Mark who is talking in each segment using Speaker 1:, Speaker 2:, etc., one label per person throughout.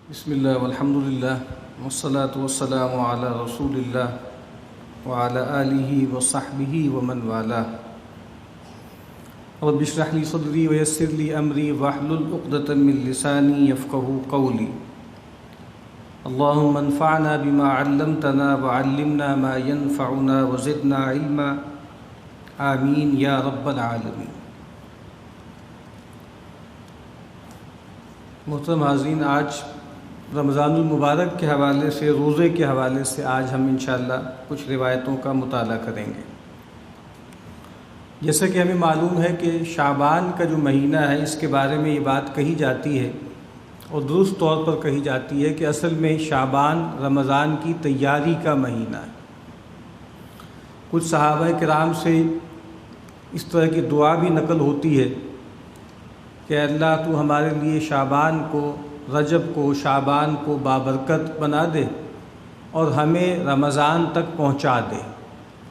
Speaker 1: بسم اللہ والحمد للہ والصلاة والسلام علی رسول اللہ وعلی آلہ وصحبہ ومن والاه. رب اشرح لی صدری ویسر لی امری واحلل عقدۃ من لسانی یفقہوا قولی. اللہم انفعنا بما علمتنا وعلمنا ما ينفعنا وزدنا علما آمین یا رب العالمین. محترم حاضرین، آج رمضان المبارک کے حوالے سے، روزے کے حوالے سے آج ہم انشاءاللہ کچھ روایتوں کا مطالعہ کریں گے. جیسا کہ ہمیں معلوم ہے کہ شعبان کا جو مہینہ ہے، اس کے بارے میں یہ بات کہی جاتی ہے اور درست طور پر کہی جاتی ہے کہ اصل میں شعبان رمضان کی تیاری کا مہینہ ہے. کچھ صحابہ کرام سے اس طرح کی دعا بھی نقل ہوتی ہے کہ اللہ تو ہمارے لیے شعبان کو، رجب کو، شعبان کو بابرکت بنا دے اور ہمیں رمضان تک پہنچا دے.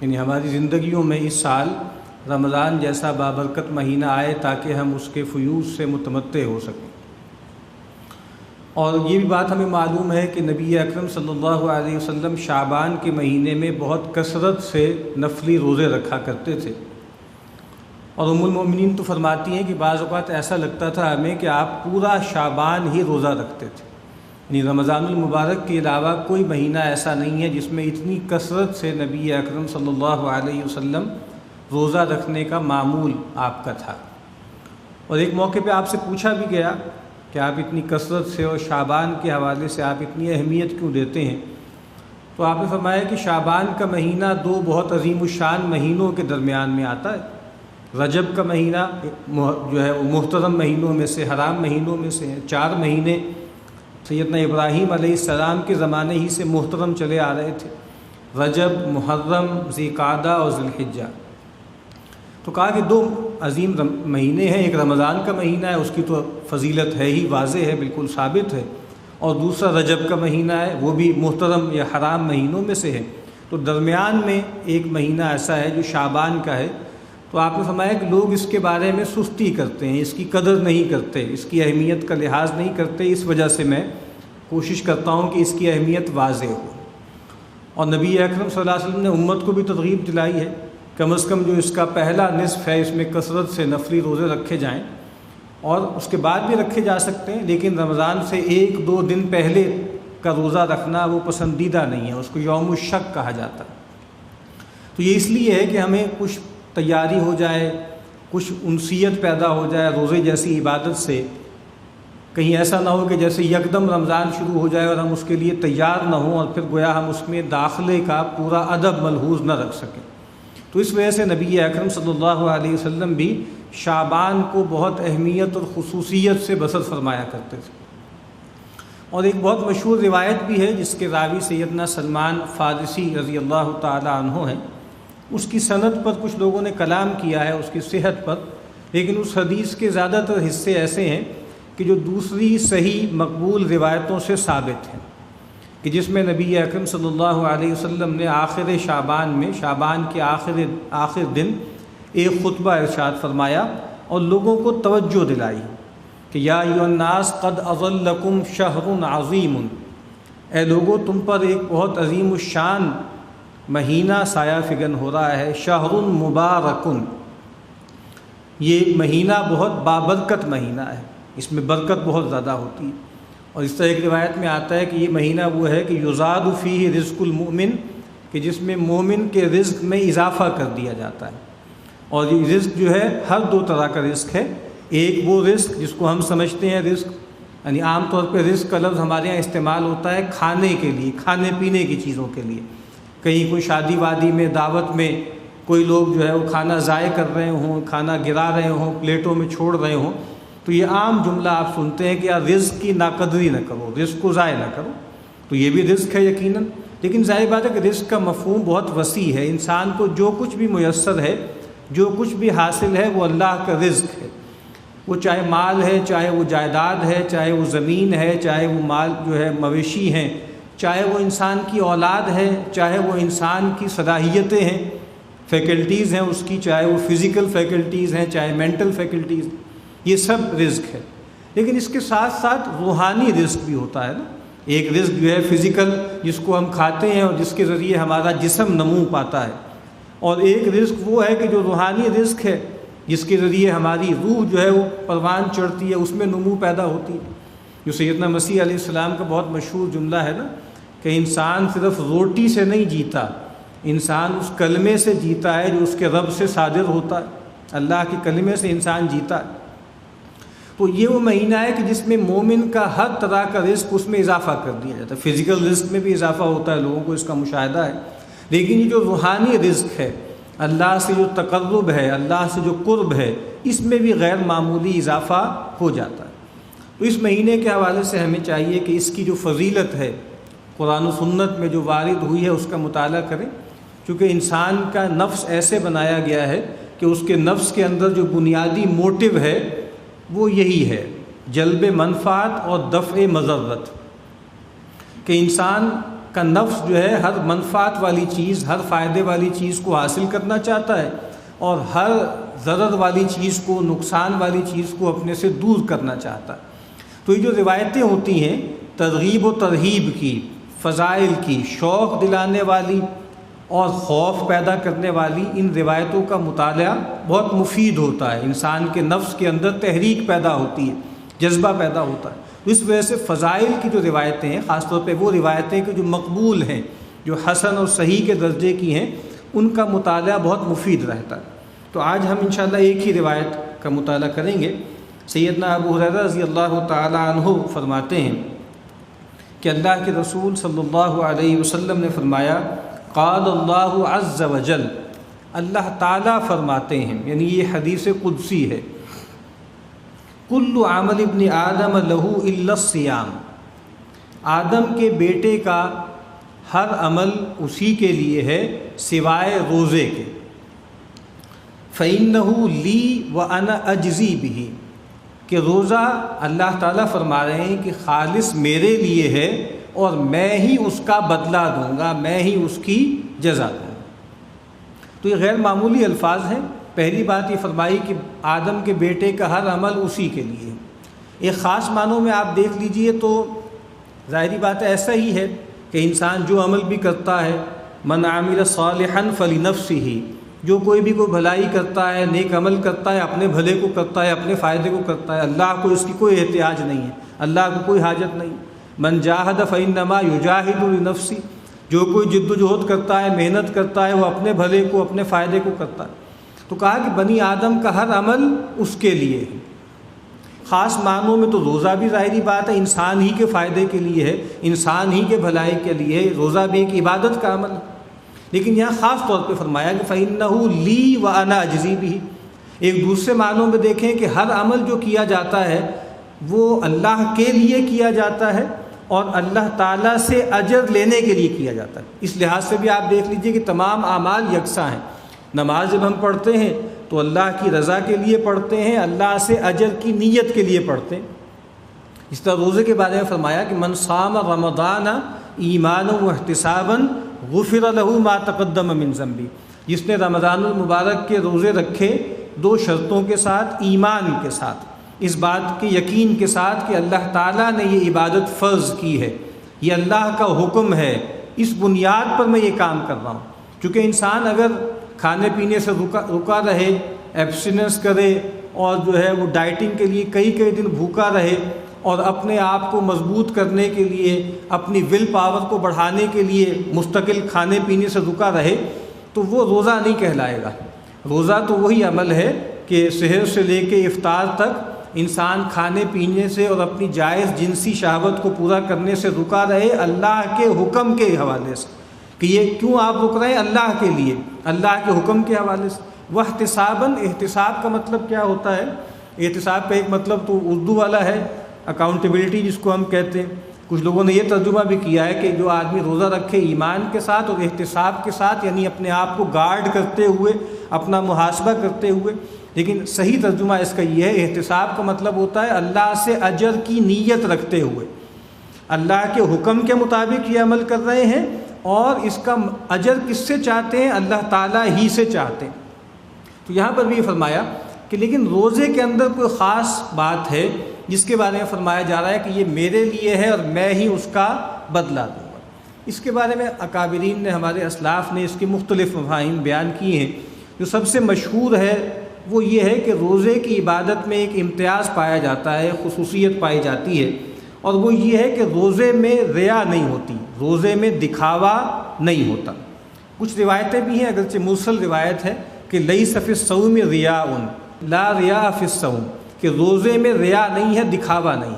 Speaker 1: یعنی ہماری زندگیوں میں اس سال رمضان جیسا بابرکت مہینہ آئے تاکہ ہم اس کے فیوض سے متمتع ہو سکیں. اور یہ بھی بات ہمیں معلوم ہے کہ نبی اکرم صلی اللہ علیہ وسلم شعبان کے مہینے میں بہت کثرت سے نفلی روزے رکھا کرتے تھے. اور ام المؤمنین تو فرماتی ہیں کہ بعض اوقات ایسا لگتا تھا ہمیں کہ آپ پورا شعبان ہی روزہ رکھتے تھے. یعنی رمضان المبارک کے علاوہ کوئی مہینہ ایسا نہیں ہے جس میں اتنی کثرت سے نبی اکرم صلی اللہ علیہ وسلم روزہ رکھنے کا معمول آپ کا تھا. اور ایک موقع پہ آپ سے پوچھا بھی گیا کہ آپ اتنی کثرت سے اور شعبان کے حوالے سے آپ اتنی اہمیت کیوں دیتے ہیں؟ تو آپ نے فرمایا کہ شعبان کا مہینہ دو بہت عظیم الشان مہینوں کے درمیان میں آتا ہے. رجب کا مہینہ جو ہے وہ محترم مہینوں میں سے، حرام مہینوں میں سے ہے. 4 مہینے سیدنا ابراہیم علیہ السلام کے زمانے ہی سے محترم چلے آ رہے تھے: رجب، محرم، ذوالقعدہ اور ذوالحجہ. تو کہا کہ 2 عظیم مہینے ہیں. ایک رمضان کا مہینہ ہے، اس کی تو فضیلت ہے ہی، واضح ہے، بالکل ثابت ہے. اور دوسرا رجب کا مہینہ ہے، وہ بھی محترم یا حرام مہینوں میں سے ہے. تو درمیان میں ایک مہینہ ایسا ہے جو شعبان کا ہے. تو آپ نے فرمایا کہ لوگ اس کے بارے میں سستی کرتے ہیں، اس کی قدر نہیں کرتے، اس کی اہمیت کا لحاظ نہیں کرتے. اس وجہ سے میں کوشش کرتا ہوں کہ اس کی اہمیت واضح ہو. اور نبی اکرم صلی اللہ علیہ وسلم نے امت کو بھی ترغیب دلائی ہے کم از کم جو اس کا پہلا نصف ہے اس میں کثرت سے نفلی روزے رکھے جائیں. اور اس کے بعد بھی رکھے جا سکتے ہیں، لیکن رمضان سے 1-2 دن پہلے کا روزہ رکھنا وہ پسندیدہ نہیں ہے، اس کو یوم الشک کہا جاتا ہے. تو یہ اس لیے ہے کہ ہمیں کچھ تیاری ہو جائے، کچھ انسیت پیدا ہو جائے روزے جیسی عبادت سے. کہیں ایسا نہ ہو کہ جیسے یکدم رمضان شروع ہو جائے اور ہم اس کے لیے تیار نہ ہوں اور پھر گویا ہم اس میں داخلے کا پورا ادب ملحوظ نہ رکھ سکیں. تو اس وجہ سے نبی اکرم صلی اللہ علیہ وسلم بھی شعبان کو بہت اہمیت اور خصوصیت سے بسر فرمایا کرتے تھے. اور ایک بہت مشہور روایت بھی ہے جس کے راوی سیدنا سلمان فارسی رضی اللہ تعالی عنہ ہیں. اس کی سند پر کچھ لوگوں نے کلام کیا ہے، اس کی صحت پر، لیکن اس حدیث کے زیادہ تر حصے ایسے ہیں کہ جو دوسری صحیح مقبول روایتوں سے ثابت ہیں، کہ جس میں نبی اکرم صلی اللہ علیہ وسلم نے آخر شعبان میں، شعبان کے آخر دن ایک خطبہ ارشاد فرمایا اور لوگوں کو توجہ دلائی کہ یا ایھا الناس قد اظلکم شہر عظیم، اے لوگو تم پر ایک بہت عظیم الشان مہینہ سایہ فگن ہو رہا ہے. شہر مبارکن، یہ مہینہ بہت بابرکت مہینہ ہے، اس میں برکت بہت زیادہ ہوتی ہے. اور اس طرح ایک روایت میں آتا ہے کہ یہ مہینہ وہ ہے کہ یزاد فیہ رزق المؤمن، کہ جس میں مومن کے رزق میں اضافہ کر دیا جاتا ہے. اور یہ رزق جو ہے ہر 2 طرح کا رزق ہے. ایک وہ رزق جس کو ہم سمجھتے ہیں رزق، یعنی عام طور پہ رزق کا لفظ ہمارے یہاں استعمال ہوتا ہے کھانے کے لیے، کھانے پینے کی چیزوں کے لیے. کہیں کوئی شادی وادی میں، دعوت میں کوئی لوگ جو ہے وہ کھانا ضائع کر رہے ہوں، کھانا گرا رہے ہوں، پلیٹوں میں چھوڑ رہے ہوں، تو یہ عام جملہ آپ سنتے ہیں کہ یار رزق کی ناقدری نہ کرو، رزق کو ضائع نہ کرو. تو یہ بھی رزق ہے یقیناً، لیکن ظاہر بات ہے کہ رزق کا مفہوم بہت وسیع ہے. انسان کو جو کچھ بھی میسر ہے، جو کچھ بھی حاصل ہے، وہ اللہ کا رزق ہے. وہ چاہے مال ہے، چاہے وہ جائیداد ہے، چاہے وہ زمین ہے، چاہے وہ مال جو ہے مویشی ہیں، چاہے وہ انسان کی اولاد ہے، چاہے وہ انسان کی صلاحیتیں ہیں، فیکلٹیز ہیں اس کی، چاہے وہ فزیکل فیکلٹیز ہیں، چاہے مینٹل فیکلٹیز، یہ سب رزق ہے. لیکن اس کے ساتھ ساتھ روحانی رزق بھی ہوتا ہے نا. ایک رزق جو ہے فزیکل جس کو ہم کھاتے ہیں اور جس کے ذریعے ہمارا جسم نمو پاتا ہے، اور ایک رزق وہ ہے کہ جو روحانی رزق ہے جس کے ذریعے ہماری روح جو ہے وہ پروان چڑھتی ہے، اس میں نمو پیدا ہوتی ہے. جو سیدنا مسیح علیہ السلام کا بہت مشہور جملہ ہے نا کہ انسان صرف روٹی سے نہیں جیتا، انسان اس کلمے سے جیتا ہے جو اس کے رب سے صادر ہوتا ہے. اللہ کے کلمے سے انسان جیتا ہے. تو یہ وہ مہینہ ہے کہ جس میں مومن کا ہر طرح کا رزق اس میں اضافہ کر دیا جاتا ہے. فزیکل رزق میں بھی اضافہ ہوتا ہے، لوگوں کو اس کا مشاہدہ ہے، لیکن یہ جو روحانی رزق ہے، اللہ سے جو تقرب ہے، اللہ سے جو قرب ہے، اس میں بھی غیر معمولی اضافہ ہو جاتا ہے. تو اس مہینے کے حوالے سے ہمیں چاہیے کہ اس کی جو فضیلت ہے قرآن و سنت میں جو وارد ہوئی ہے اس کا مطالعہ کریں، چونکہ انسان کا نفس ایسے بنایا گیا ہے کہ اس کے نفس کے اندر جو بنیادی موٹو ہے وہ یہی ہے، جلب منفعت اور دفع مضرت. کہ انسان کا نفس جو ہے ہر منفعت والی چیز، ہر فائدے والی چیز کو حاصل کرنا چاہتا ہے، اور ہر ضرر والی چیز کو، نقصان والی چیز کو اپنے سے دور کرنا چاہتا ہے. تو یہ جو روایتیں ہوتی ہیں ترغیب و ترہیب کی، فضائل کی، شوق دلانے والی اور خوف پیدا کرنے والی، ان روایتوں کا مطالعہ بہت مفید ہوتا ہے. انسان کے نفس کے اندر تحریک پیدا ہوتی ہے، جذبہ پیدا ہوتا ہے. تو اس وجہ سے فضائل کی جو روایتیں ہیں، خاص طور پہ وہ روایتیں کہ جو مقبول ہیں، جو حسن اور صحیح کے درجے کی ہیں، ان کا مطالعہ بہت مفید رہتا ہے. تو آج ہم انشاءاللہ ایک ہی روایت کا مطالعہ کریں گے. سیدنا ابو ہریرہ رضی اللہ تعالی عنہ فرماتے ہیں کہ اللہ کے رسول صلی اللہ علیہ وسلم نے فرمایا، قال اللہ عز وجل، اللہ تعالیٰ فرماتے ہیں، یعنی یہ حدیث قدسی ہے، کل عمل ابن آدم لہ الا الصیام، آدم کے بیٹے کا ہر عمل اسی کے لیے ہے سوائے روزے کے. فإنہ لی وأنا اجزی بہ، کہ روزہ اللہ تعالیٰ فرما رہے ہیں کہ خالص میرے لیے ہے اور میں ہی اس کا بدلہ دوں گا، میں ہی اس کی جزا دوں گا. تو یہ غیر معمولی الفاظ ہیں. پہلی بات یہ فرمائی کہ آدم کے بیٹے کا ہر عمل اسی کے لیے. ایک خاص معنوں میں آپ دیکھ لیجئے تو ظاہری بات ایسا ہی ہے کہ انسان جو عمل بھی کرتا ہے، من عمل صالحا فلنفسہ، جو کوئی بھی کوئی بھلائی کرتا ہے، نیک عمل کرتا ہے، اپنے بھلے کو کرتا ہے، اپنے فائدے کو کرتا ہے. اللہ کو اس کی کوئی احتیاج نہیں ہے، اللہ کو کوئی حاجت نہیں. من جاہد فإنما یجاہد لنفسہ، جو کوئی جد و جہد کرتا ہے، محنت کرتا ہے، وہ اپنے بھلے کو، اپنے فائدے کو کرتا ہے. تو کہا کہ بنی آدم کا ہر عمل اس کے لیے ہے. خاص معنوں میں تو روزہ بھی ظاہری بات ہے انسان ہی کے فائدے کے لیے ہے، انسان ہی کے بھلائی کے لیے ہے. روزہ بھی ایک عبادت کا عمل ہے. لیکن یہاں خاص طور پہ فرمایا کہ فإنہ لی وأنا اجزی بہ. ایک دوسرے معنوں میں دیکھیں کہ ہر عمل جو کیا جاتا ہے وہ اللہ کے لیے کیا جاتا ہے اور اللہ تعالیٰ سے اجر لینے کے لیے کیا جاتا ہے. اس لحاظ سے بھی آپ دیکھ لیجئے کہ تمام اعمال یکساں ہیں. نماز جب ہم پڑھتے ہیں تو اللہ کی رضا کے لیے پڑھتے ہیں، اللہ سے اجر کی نیت کے لیے پڑھتے ہیں. اس طرح روزے کے بارے میں فرمایا کہ من صام رمضان ایمانا واحتسابا غفر له ما تقدم من ذنبہ، جس نے رمضان المبارک کے روزے رکھے دو شرطوں کے ساتھ، ایمان کے ساتھ، اس بات کے یقین کے ساتھ کہ اللہ تعالیٰ نے یہ عبادت فرض کی ہے، یہ اللہ کا حکم ہے، اس بنیاد پر میں یہ کام کر رہا ہوں. چونکہ انسان اگر کھانے پینے سے رکا رہے، ایبسٹیننس کرے، اور جو ہے وہ ڈائٹنگ کے لیے کئی کئی دن بھوکا رہے، اور اپنے آپ کو مضبوط کرنے کے لیے، اپنی ول پاور کو بڑھانے کے لیے مستقل کھانے پینے سے رکا رہے، تو وہ روزہ نہیں کہلائے گا. روزہ تو وہی عمل ہے کہ سحر سے لے کے افطار تک انسان کھانے پینے سے اور اپنی جائز جنسی شہوت کو پورا کرنے سے رکا رہے اللہ کے حکم کے حوالے سے. کہ یہ کیوں آپ رک رہے ہیں؟ اللہ کے لیے، اللہ کے حکم کے حوالے سے. واحتساباً، احتساب کا مطلب کیا ہوتا ہے؟ احتساب کا ایک مطلب تو اردو والا ہے، اکاؤنٹیبلٹی جس کو ہم کہتے ہیں. کچھ لوگوں نے یہ ترجمہ بھی کیا ہے کہ جو آدمی روزہ رکھے ایمان کے ساتھ اور احتساب کے ساتھ، یعنی اپنے آپ کو گارڈ کرتے ہوئے، اپنا محاسبہ کرتے ہوئے. لیکن صحیح ترجمہ اس کا یہ ہے، احتساب کا مطلب ہوتا ہے اللہ سے اجر کی نیت رکھتے ہوئے، اللہ کے حکم کے مطابق یہ عمل کر رہے ہیں، اور اس کا اجر کس سے چاہتے ہیں؟ اللہ تعالیٰ ہی سے چاہتے ہیں. تو یہاں پر بھی یہ فرمایا کہ لیکن روزے کے اندر کوئی خاص بات ہے جس کے بارے میں فرمایا جا رہا ہے کہ یہ میرے لیے ہے اور میں ہی اس کا بدلہ دوں گا۔ اس کے بارے میں اکابرین نے، ہمارے اسلاف نے اس کے مختلف مفاہیم بیان کیے ہیں۔ جو سب سے مشہور ہے وہ یہ ہے کہ روزے کی عبادت میں ایک امتیاز پایا جاتا ہے، خصوصیت پائی جاتی ہے، اور وہ یہ ہے کہ روزے میں ریا نہیں ہوتی، روزے میں دکھاوا نہیں ہوتا۔ کچھ روایتیں بھی ہیں، اگرچہ مرسل روایت ہے کہ لیس فی الصوم ریاء لا ریاء فی الصوم، کہ روزے میں ریا نہیں ہے، دکھاوا نہیں۔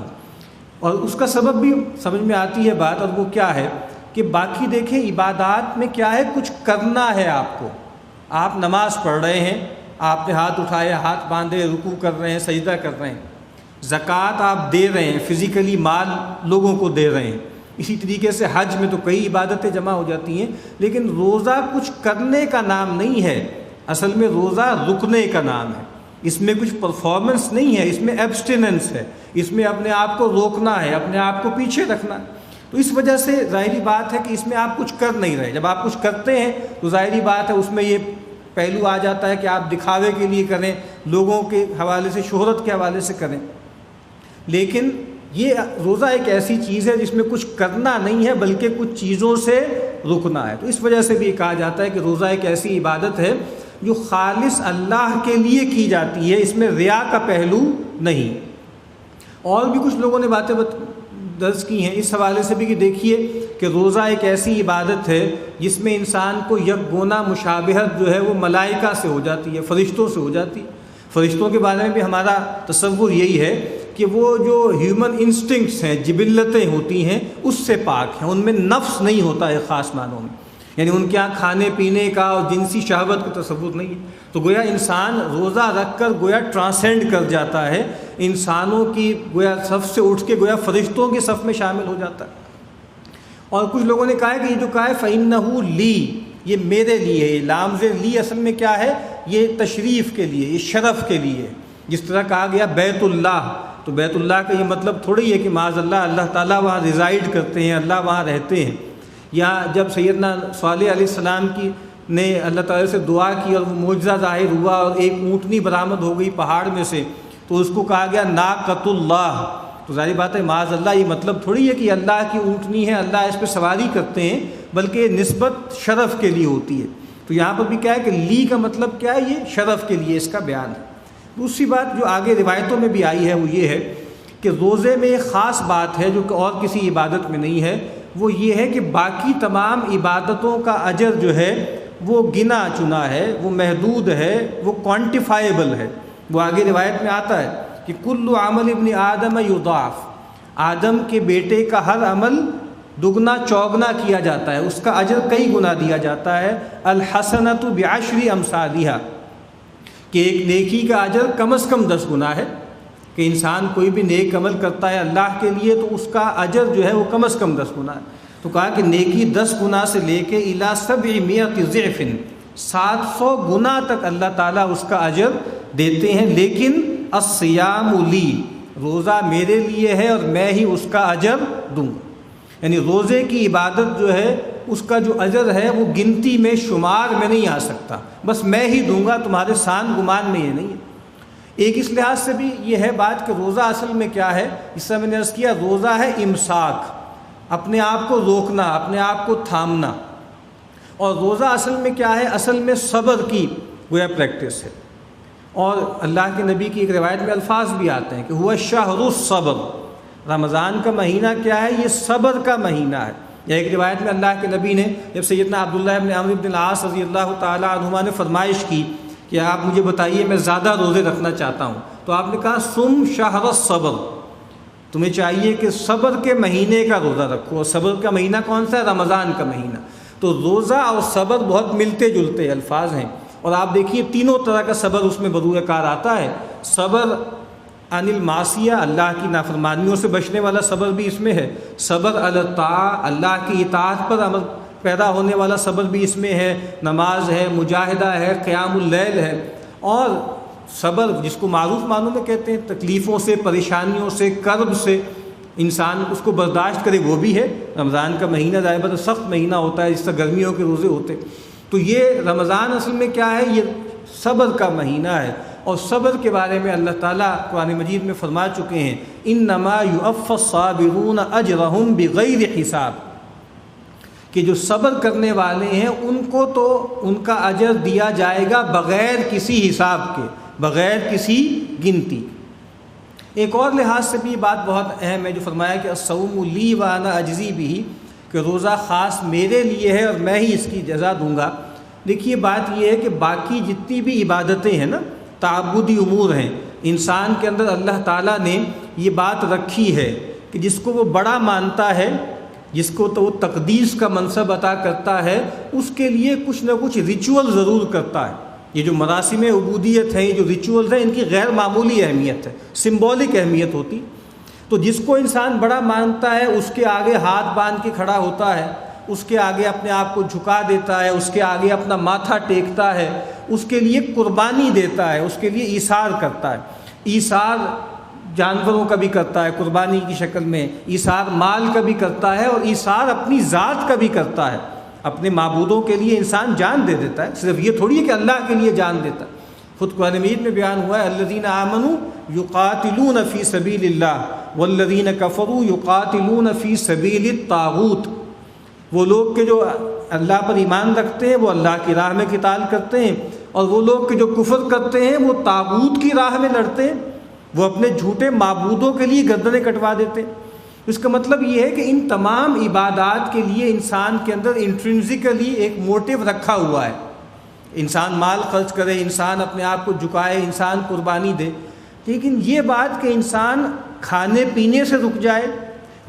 Speaker 1: اور اس کا سبب بھی سمجھ میں آتی ہے بات، اور وہ کیا ہے کہ باقی دیکھیں عبادات میں کیا ہے، کچھ کرنا ہے آپ کو۔ آپ نماز پڑھ رہے ہیں، آپ نے ہاتھ اٹھائے، ہاتھ باندھے، رکوع کر رہے ہیں، سجدہ کر رہے ہیں، زکوٰۃ آپ دے رہے ہیں، فزیکلی مال لوگوں کو دے رہے ہیں۔ اسی طریقے سے حج میں تو کئی عبادتیں جمع ہو جاتی ہیں، لیکن روزہ کچھ کرنے کا نام نہیں ہے، اصل میں روزہ رکنے کا نام ہے۔ اس میں کچھ پرفارمنس نہیں ہے، اس میں ایبسٹیننس ہے، اس میں اپنے آپ کو روکنا ہے، اپنے آپ کو پیچھے رکھنا ہے۔ تو اس وجہ سے ظاہری بات ہے کہ اس میں آپ کچھ کر نہیں رہے۔ جب آپ کچھ کرتے ہیں تو ظاہری بات ہے اس میں یہ پہلو آ جاتا ہے کہ آپ دکھاوے کے لیے کریں، لوگوں کے حوالے سے، شہرت کے حوالے سے کریں۔ لیکن یہ روزہ ایک ایسی چیز ہے جس میں کچھ کرنا نہیں ہے بلکہ کچھ چیزوں سے رکنا ہے۔ تو اس وجہ سے بھی کہا جاتا ہے کہ روزہ ایک ایسی عبادت ہے جو خالص اللہ کے لیے کی جاتی ہے، اس میں ریا کا پہلو نہیں۔ اور بھی کچھ لوگوں نے باتیں درج کی ہیں اس حوالے سے بھی کہ دیکھیے کہ روزہ ایک ایسی عبادت ہے جس میں انسان کو یکگونا مشابہت جو ہے وہ ملائکہ سے ہو جاتی ہے، فرشتوں سے ہو جاتی ہے۔ فرشتوں کے بارے میں بھی ہمارا تصور یہی ہے کہ وہ جو ہیومن انسٹنکٹس ہیں، جبلتیں ہوتی ہیں، اس سے پاک ہیں، ان میں نفس نہیں ہوتا ہے خاص معنوں میں، یعنی ان کے یہاں کھانے پینے کا اور جنسی شہوت کا تصور نہیں ہے۔ تو گویا انسان روزہ رکھ کر گویا ٹرانسینڈ کر جاتا ہے، انسانوں کی گویا صف سے اٹھ کے گویا فرشتوں کے صف میں شامل ہو جاتا ہے۔ اور کچھ لوگوں نے کہا ہے کہ یہ جو کہا ہے فَإِنَّهُ لِي، یہ میرے لیے ہے۔ لام زیر لی اصل میں کیا ہے، یہ تشریف کے لیے، یہ شرف کے لیے۔ جس طرح کہا گیا بیت اللہ، تو بیت اللہ کا یہ مطلب تھوڑی ہے کہ معاذ اللہ اللہ تعالیٰ وہاں ریزائڈ کرتے ہیں، اللہ وہاں رہتے ہیں۔ یا جب سیدنا صالح علیہ السلام نے اللہ تعالیٰ سے دعا کی اور وہ معجزہ ظاہر ہوا اور ایک اونٹنی برآمد ہو گئی پہاڑ میں سے، تو اس کو کہا گیا ناقۃ اللہ۔ تو ظاہر بات ہے معاذ اللہ یہ مطلب تھوڑی ہے کہ اللہ کی اونٹنی ہے، اللہ اس پہ سواری کرتے ہیں، بلکہ نسبت شرف کے لیے ہوتی ہے۔ تو یہاں پر بھی کیا ہے کہ لی کا مطلب کیا ہے، یہ شرف کے لیے اس کا بیان ہے۔ دوسری بات جو آگے روایتوں میں بھی آئی ہے وہ یہ ہے کہ روزے میں ایک خاص بات ہے جو کہ اور کسی عبادت میں نہیں ہے، وہ یہ ہے کہ باقی تمام عبادتوں کا اجر جو ہے وہ گنا چنا ہے، وہ محدود ہے، وہ کوانٹیفائیبل ہے۔ وہ آگے روایت میں آتا ہے کہ کل عمل ابن آدم یضاعف، آدم کے بیٹے کا ہر عمل دگنا چوگنا کیا جاتا ہے، اس کا اجر کئی گنا دیا جاتا ہے۔ الحسنۃ بعشر امثالھا، کہ ایک نیکی کا اجر کم از کم 10 گنا ہے، کہ انسان کوئی بھی نیک عمل کرتا ہے اللہ کے لیے تو اس کا اجر جو ہے وہ کم از کم 10 گنا ہے۔ تو کہا کہ نیکی 10 گنا سے لے کے الی 700 ضعف، 700 گنا تک اللہ تعالیٰ اس کا اجر دیتے ہیں۔ لیکن الصیام لی، روزہ میرے لیے ہے اور میں ہی اس کا اجر دوں گا۔ یعنی روزے کی عبادت جو ہے اس کا جو اجر ہے وہ گنتی میں شمار میں نہیں آ سکتا، بس میں ہی دوں گا، تمہارے سان گمان میں یہ نہیں ہے۔ ایک اس لحاظ سے بھی یہ ہے بات کہ روزہ اصل میں کیا ہے، اس سے میں نے عرض کیا روزہ ہے امساک، اپنے آپ کو روکنا، اپنے آپ کو تھامنا۔ اور روزہ اصل میں کیا ہے، اصل میں صبر کی گویا پریکٹس ہے۔ اور اللہ کے نبی کی ایک روایت میں الفاظ بھی آتے ہیں کہ ہوا شہر الصبر، رمضان کا مہینہ کیا ہے، یہ صبر کا مہینہ ہے۔ یا ایک روایت میں اللہ کے نبی نے جب سیدنا عبداللہ ابن عمرو بن العاص رضی اللہ تعالیٰ عنہما نے فرمائش کی کہ آپ مجھے بتائیے میں زیادہ روزے رکھنا چاہتا ہوں، تو آپ نے کہا سم شہر الصبر، تمہیں چاہیے کہ صبر کے مہینے کا روزہ رکھو۔ اور صبر کا مہینہ کون سا ہے، رمضان کا مہینہ۔ تو روزہ اور صبر بہت ملتے جلتے الفاظ ہیں، اور آپ دیکھیے تینوں طرح کا صبر اس میں بروئے کار آتا ہے۔ صبر عن المعصیہ، اللہ کی نافرمانیوں سے بچنے والا صبر بھی اس میں ہے۔ صبر علی الطاعہ، اللہ کی اطاعت پر عمل پیدا ہونے والا صبر بھی اس میں ہے۔ نماز ہے، مجاہدہ ہے، قیام اللیل ہے۔ اور صبر جس کو معروف معنوں میں کہتے ہیں تکلیفوں سے، پریشانیوں سے، کرب سے انسان اس کو برداشت کرے، وہ بھی ہے۔ رمضان کا مہینہ ظاہر سخت مہینہ ہوتا ہے، جس طرح گرمیوں کے روزے ہوتے۔ تو یہ رمضان اصل میں کیا ہے، یہ صبر کا مہینہ ہے۔ اور صبر کے بارے میں اللہ تعالیٰ قرآن مجید میں فرما چکے ہیں انما یوفی الصابرون اجرہم بغیر حساب، کہ جو صبر کرنے والے ہیں ان کو تو ان کا اجر دیا جائے گا بغیر کسی حساب کے، بغیر کسی گنتی۔ ایک اور لحاظ سے بھی بات بہت اہم ہے جو فرمایا کہ الصوم لی وانا اجزی بھی، کہ روزہ خاص میرے لیے ہے اور میں ہی اس کی جزا دوں گا۔ دیکھیے بات یہ ہے کہ باقی جتنی بھی عبادتیں ہیں نا، تعبدی امور ہیں، انسان کے اندر اللہ تعالیٰ نے یہ بات رکھی ہے کہ جس کو وہ بڑا مانتا ہے، جس کو تو وہ تقدیس کا منصب عطا کرتا ہے، اس کے لیے کچھ نہ کچھ ریچول ضرور کرتا ہے۔ یہ جو مراسم عبودیت ہیں، یہ جو ریچولز ہیں، ان کی غیر معمولی اہمیت ہے، سمبولک اہمیت ہوتی۔ تو جس کو انسان بڑا مانتا ہے اس کے آگے ہاتھ باندھ کے کھڑا ہوتا ہے، اس کے آگے اپنے آپ کو جھکا دیتا ہے، اس کے آگے اپنا ماتھا ٹیکتا ہے، اس کے لیے قربانی دیتا ہے، اس کے لیے ایثار کرتا ہے۔ ایثار جانوروں کا بھی کرتا ہے قربانی کی شکل میں، ایثار مال کا بھی کرتا ہے، اور ایثار اپنی ذات کا بھی کرتا ہے۔ اپنے معبودوں کے لیے انسان جان دے دیتا ہے، صرف یہ تھوڑی ہے کہ اللہ کے لیے جان دیتا ہے۔ خود قرآن مجید میں بیان ہوا ہے الذین آمنوا یقاتلون فی سبیل اللہ والذین کفروا یقاتلون فی سبیل الطاغوت۔ وہ لوگ کہ جو اللہ پر ایمان رکھتے ہیں وہ اللہ کی راہ میں قتال کرتے ہیں، اور وہ لوگ کہ جو کفر کرتے ہیں وہ طاغوت کی راہ میں لڑتے ہیں، وہ اپنے جھوٹے معبودوں کے لیے گردنیں کٹوا دیتے ہیں۔ اس کا مطلب یہ ہے کہ ان تمام عبادات کے لیے انسان کے اندر انٹرنسکلی ایک موٹیو رکھا ہوا ہے۔ انسان مال خرچ کرے، انسان اپنے آپ کو جھکائے، انسان قربانی دے، لیکن یہ بات کہ انسان کھانے پینے سے رک جائے،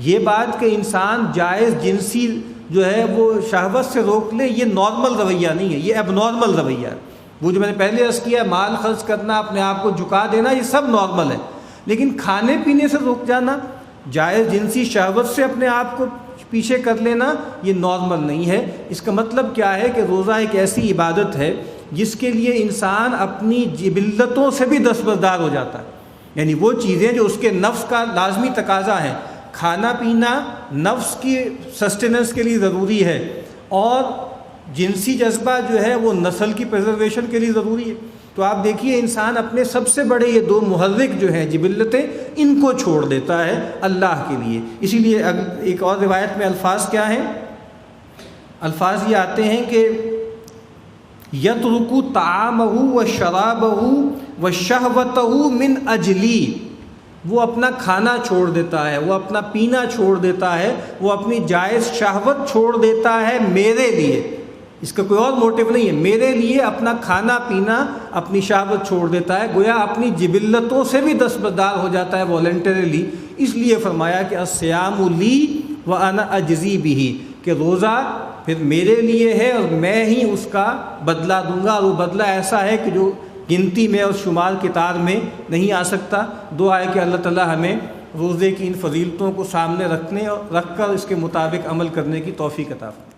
Speaker 1: یہ بات کہ انسان جائز جنسی جو ہے وہ شہوت سے روک لے، یہ نارمل رویہ نہیں ہے، یہ اب نارمل رویہ ہے۔ وہ جو میں نے پہلے عرض کیا، مال خرچ کرنا، اپنے آپ کو جھکا دینا، یہ سب نارمل ہے، لیکن کھانے پینے سے رک جانا، جائز جنسی شہوت سے اپنے آپ کو پیچھے کر لینا، یہ نارمل نہیں ہے۔ اس کا مطلب کیا ہے کہ روزہ ایک ایسی عبادت ہے جس کے لیے انسان اپنی جبلتوں سے بھی دستبردار ہو جاتا ہے، یعنی وہ چیزیں جو اس کے نفس کا لازمی تقاضا ہیں، کھانا پینا نفس کی سسٹیننس کے لیے ضروری ہے، اور جنسی جذبہ جو ہے وہ نسل کی پریزرویشن کے لیے ضروری ہے۔ تو آپ دیکھیے انسان اپنے سب سے بڑے یہ دو محرک جو ہیں جبلتیں، ان کو چھوڑ دیتا ہے اللہ کے لیے۔ اسی لیے ایک اور روایت میں الفاظ کیا ہیں؟ الفاظ یہ آتے ہیں کہ یترک طعامہ وشرابہ وشہوتہ من اجلی، وہ اپنا کھانا چھوڑ دیتا ہے، وہ اپنا پینا چھوڑ دیتا ہے، وہ اپنی جائز شہوت چھوڑ دیتا ہے میرے لیے۔ اس کا کوئی اور موٹیو نہیں ہے، میرے لیے اپنا کھانا پینا، اپنی شہوت چھوڑ دیتا ہے، گویا اپنی جبلتوں سے بھی دستبردار ہو جاتا ہے والنٹریلی۔ اس لیے فرمایا کہ الصیام لی وانا اجزی بہ، کہ روزہ پھر میرے لیے ہے اور میں ہی اس کا بدلہ دوں گا، اور وہ بدلہ ایسا ہے کہ جو گنتی میں اور شمار کی تار میں نہیں آ سکتا۔ دعا ہے کہ اللہ تعالی ہمیں روزے کی ان فضیلتوں کو سامنے رکھ کر اس کے مطابق عمل کرنے کی توفیق عطا فرمائے۔